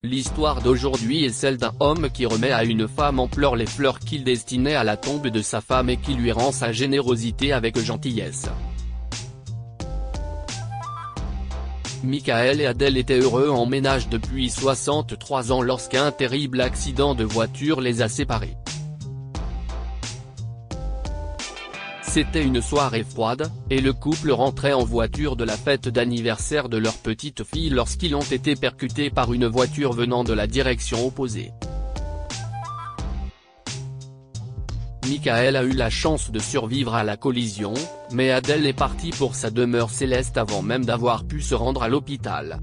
L'histoire d'aujourd'hui est celle d'un homme qui remet à une femme en pleurs les fleurs qu'il destinait à la tombe de sa femme et qui lui rend sa générosité avec gentillesse. Michael et Adèle étaient heureux en ménage depuis 63 ans lorsqu'un terrible accident de voiture les a séparés. C'était une soirée froide, et le couple rentrait en voiture de la fête d'anniversaire de leur petite fille lorsqu'ils ont été percutés par une voiture venant de la direction opposée. Michael a eu la chance de survivre à la collision, mais Adèle est partie pour sa demeure céleste avant même d'avoir pu se rendre à l'hôpital.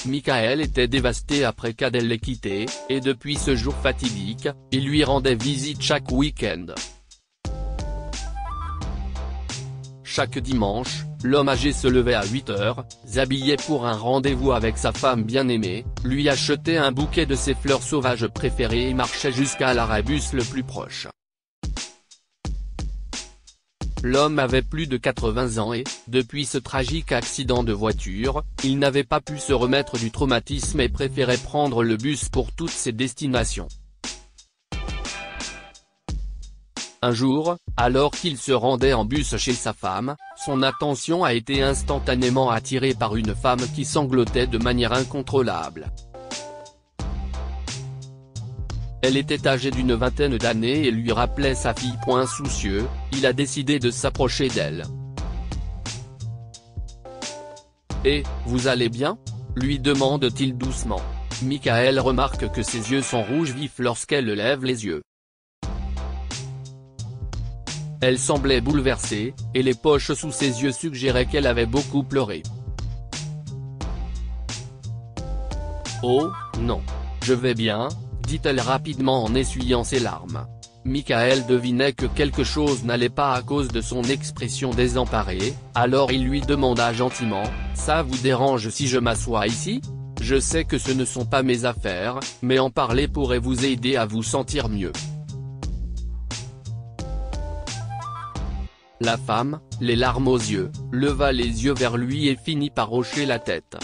Michael était dévasté après qu'Adèle l'ait quitté, et depuis ce jour fatidique, il lui rendait visite chaque week-end. Chaque dimanche, l'homme âgé se levait à 8 heures, s'habillait pour un rendez-vous avec sa femme bien-aimée, lui achetait un bouquet de ses fleurs sauvages préférées et marchait jusqu'à l'arabus le plus proche. L'homme avait plus de 80 ans et, depuis ce tragique accident de voiture, il n'avait pas pu se remettre du traumatisme et préférait prendre le bus pour toutes ses destinations. Un jour, alors qu'il se rendait en bus chez sa femme, son attention a été instantanément attirée par une femme qui sanglotait de manière incontrôlable. Elle était âgée d'une vingtaine d'années et lui rappelait sa fille. Soucieux, il a décidé de s'approcher d'elle. « Et, vous allez bien ?» lui demande-t-il doucement. Michael remarque que ses yeux sont rouges vifs lorsqu'elle lève les yeux. Elle semblait bouleversée, et les poches sous ses yeux suggéraient qu'elle avait beaucoup pleuré. « Oh, non. Je vais bien », dit-elle rapidement en essuyant ses larmes. Michael devinait que quelque chose n'allait pas à cause de son expression désemparée, alors il lui demanda gentiment, « Ça vous dérange si je m'assois ici ? Je sais que ce ne sont pas mes affaires, mais en parler pourrait vous aider à vous sentir mieux. » La femme, les larmes aux yeux, leva les yeux vers lui et finit par hocher la tête.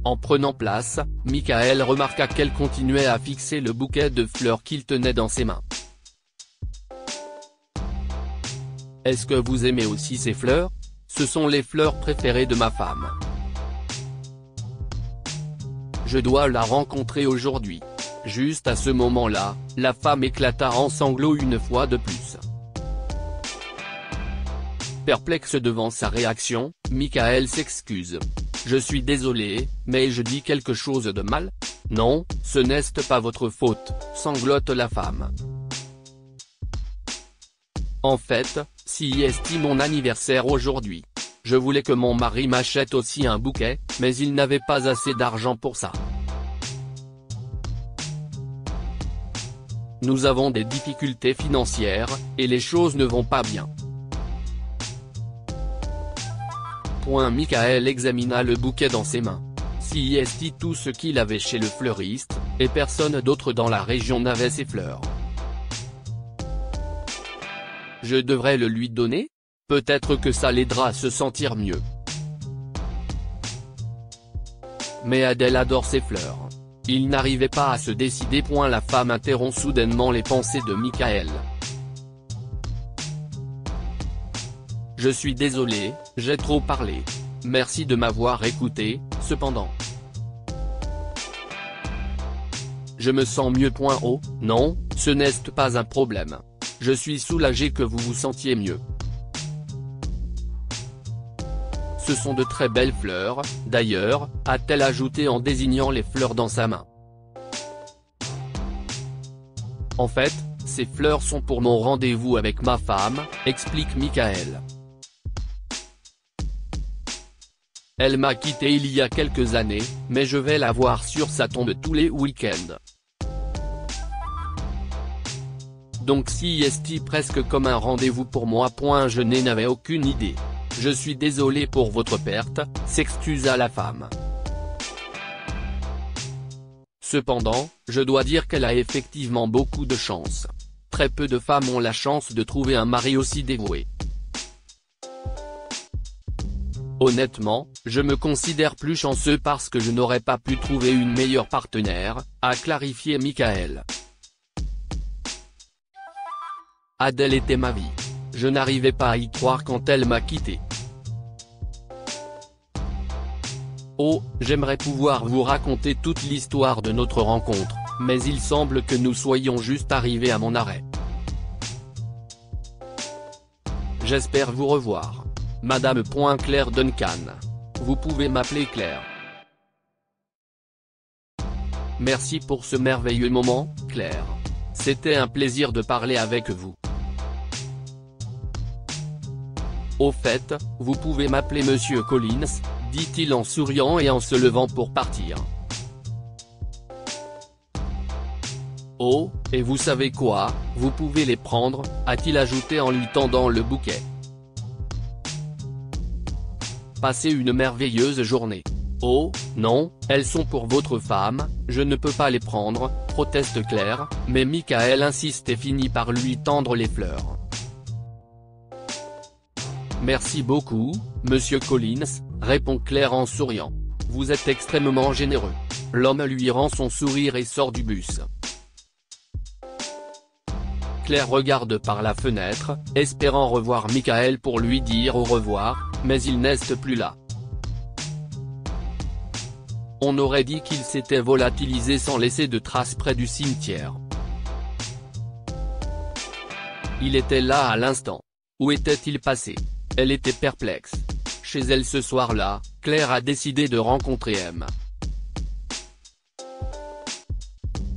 En prenant place, Michael remarqua qu'elle continuait à fixer le bouquet de fleurs qu'il tenait dans ses mains. « Est-ce que vous aimez aussi ces fleurs ? Ce sont les fleurs préférées de ma femme. Je dois la rencontrer aujourd'hui. » Juste à ce moment-là, la femme éclata en sanglots une fois de plus. Perplexe devant sa réaction, Michael s'excuse. « Je suis désolé, mais je dis quelque chose de mal ? Non, ce n'est pas votre faute, » sanglote la femme. « En fait, si est mon anniversaire aujourd'hui. Je voulais que mon mari m'achète aussi un bouquet, mais il n'avait pas assez d'argent pour ça. Nous avons des difficultés financières, et les choses ne vont pas bien. » Michael examina le bouquet dans ses mains. Si tout ce qu'il avait chez le fleuriste, et personne d'autre dans la région n'avait ces fleurs. « Je devrais le lui donner ? Peut-être que ça l'aidera à se sentir mieux. » Mais Adèle adore ces fleurs. Il n'arrivait pas à se décider. La femme interrompt soudainement les pensées de Michael. « Je suis désolé, j'ai trop parlé. Merci de m'avoir écouté, cependant. Je me sens mieux. Oh, non, ce n'est pas un problème. Je suis soulagé que vous vous sentiez mieux. Ce sont de très belles fleurs, d'ailleurs, » a-t-elle ajouté en désignant les fleurs dans sa main. « En fait, ces fleurs sont pour mon rendez-vous avec ma femme, » explique Michael. « Elle m'a quitté il y a quelques années, mais je vais la voir sur sa tombe tous les week-ends. Donc si est presque comme un rendez-vous pour moi. Je n'avais aucune idée. Je suis désolé pour votre perte, » s'excusa la femme. Cependant, je dois dire qu'elle a effectivement beaucoup de chance. Très peu de femmes ont la chance de trouver un mari aussi dévoué. Honnêtement, je me considère plus chanceux parce que je n'aurais pas pu trouver une meilleure partenaire, a clarifié Michael. Adèle était ma vie. Je n'arrivais pas à y croire quand elle m'a quitté. Oh, j'aimerais pouvoir vous raconter toute l'histoire de notre rencontre, mais il semble que nous soyons juste arrivés à mon arrêt. J'espère vous revoir. Madame Claire Duncan. Vous pouvez m'appeler Claire. Merci pour ce merveilleux moment, Claire. C'était un plaisir de parler avec vous. Au fait, vous pouvez m'appeler Monsieur Collins, dit-il en souriant et en se levant pour partir. Oh, et vous savez quoi, vous pouvez les prendre, a-t-il ajouté en lui tendant le bouquet. Passez une merveilleuse journée. Oh, non, elles sont pour votre femme, je ne peux pas les prendre, proteste Claire, mais Michael insiste et finit par lui tendre les fleurs. Merci beaucoup, Monsieur Collins, répond Claire en souriant. Vous êtes extrêmement généreux. L'homme lui rend son sourire et sort du bus. Claire regarde par la fenêtre, espérant revoir Michael pour lui dire au revoir, mais il n'est plus là. On aurait dit qu'il s'était volatilisé sans laisser de traces près du cimetière. Il était là à l'instant. Où était-il passé? Elle était perplexe. Chez elle ce soir-là, Claire a décidé de rencontrer M.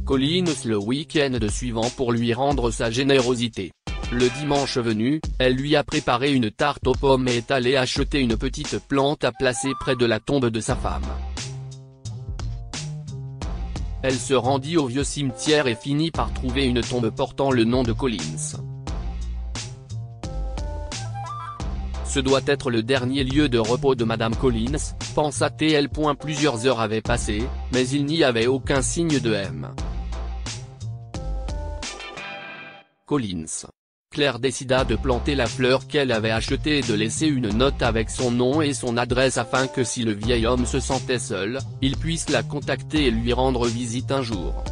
Collins le week-end suivant pour lui rendre sa générosité. Le dimanche venu, elle lui a préparé une tarte aux pommes et est allée acheter une petite plante à placer près de la tombe de sa femme. Elle se rendit au vieux cimetière et finit par trouver une tombe portant le nom de Collins. Ce doit être le dernier lieu de repos de Madame Collins, pensa-t-elle. Plusieurs heures avaient passé, mais il n'y avait aucun signe de M. Collins. Claire décida de planter la fleur qu'elle avait achetée et de laisser une note avec son nom et son adresse afin que si le vieil homme se sentait seul, il puisse la contacter et lui rendre visite un jour.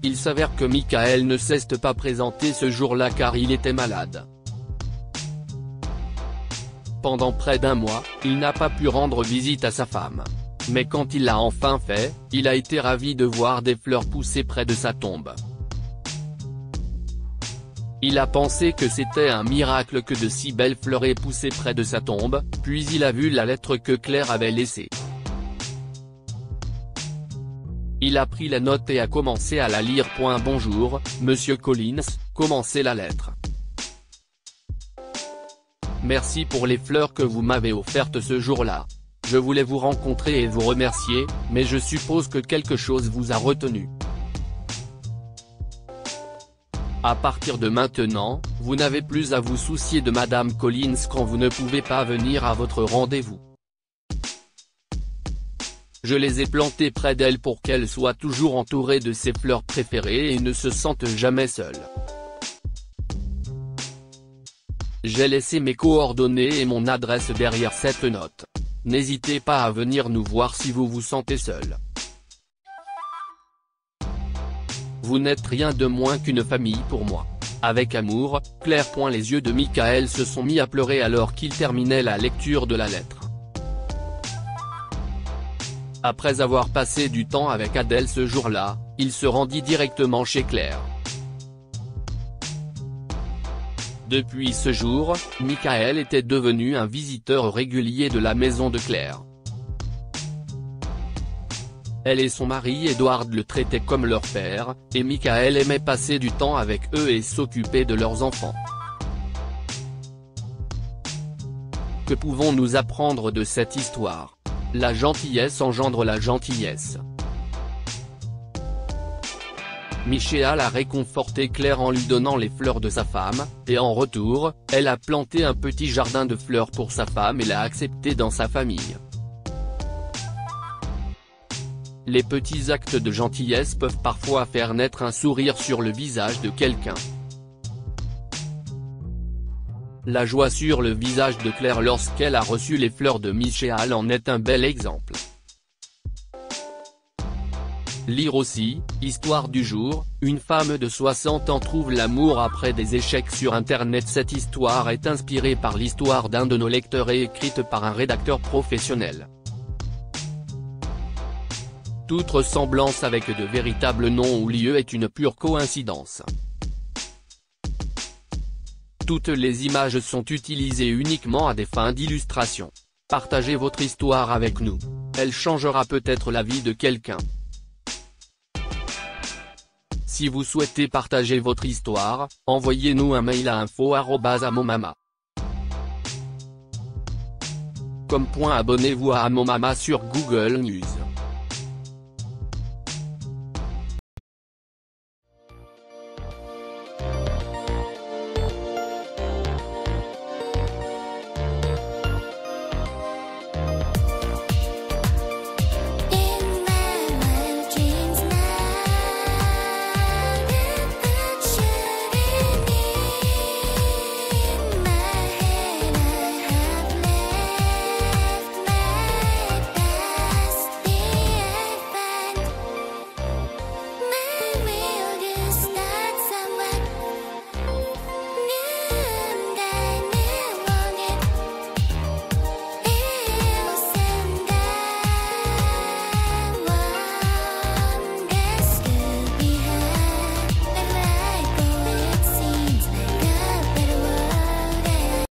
Il s'avère que Michael ne s'est pas présenté ce jour-là car il était malade. Pendant près d'un mois, il n'a pas pu rendre visite à sa femme. Mais quand il l'a enfin fait, il a été ravi de voir des fleurs pousser près de sa tombe. Il a pensé que c'était un miracle que de si belles fleurs aient poussé près de sa tombe, puis il a vu la lettre que Claire avait laissée. Il a pris la note et a commencé à la lire. Bonjour, Monsieur Collins, commencez la lettre. Merci pour les fleurs que vous m'avez offertes ce jour-là. Je voulais vous rencontrer et vous remercier, mais je suppose que quelque chose vous a retenu. À partir de maintenant, vous n'avez plus à vous soucier de Madame Collins quand vous ne pouvez pas venir à votre rendez-vous. Je les ai plantées près d'elle pour qu'elle soit toujours entourée de ses fleurs préférées et ne se sente jamais seule. J'ai laissé mes coordonnées et mon adresse derrière cette note. N'hésitez pas à venir nous voir si vous vous sentez seul. Vous n'êtes rien de moins qu'une famille pour moi. Avec amour, Claire. Les yeux de Michael se sont mis à pleurer alors qu'il terminait la lecture de la lettre. Après avoir passé du temps avec Adèle ce jour-là, il se rendit directement chez Claire. Depuis ce jour, Michael était devenu un visiteur régulier de la maison de Claire. Elle et son mari Edward le traitaient comme leur père, et Michael aimait passer du temps avec eux et s'occuper de leurs enfants. Que pouvons-nous apprendre de cette histoire? La gentillesse engendre la gentillesse. Michael a réconforté Claire en lui donnant les fleurs de sa femme, et en retour, elle a planté un petit jardin de fleurs pour sa femme et l'a accepté dans sa famille. Les petits actes de gentillesse peuvent parfois faire naître un sourire sur le visage de quelqu'un. La joie sur le visage de Claire lorsqu'elle a reçu les fleurs de Micheal en est un bel exemple. Lire aussi, histoire du jour, une femme de 60 ans trouve l'amour après des échecs sur internet. Cette histoire est inspirée par l'histoire d'un de nos lecteurs et écrite par un rédacteur professionnel. Toute ressemblance avec de véritables noms ou lieux est une pure coïncidence. Toutes les images sont utilisées uniquement à des fins d'illustration. Partagez votre histoire avec nous. Elle changera peut-être la vie de quelqu'un. Si vous souhaitez partager votre histoire, envoyez-nous un mail à info@amomama.com. Abonnez-vous à Amomama sur Google News.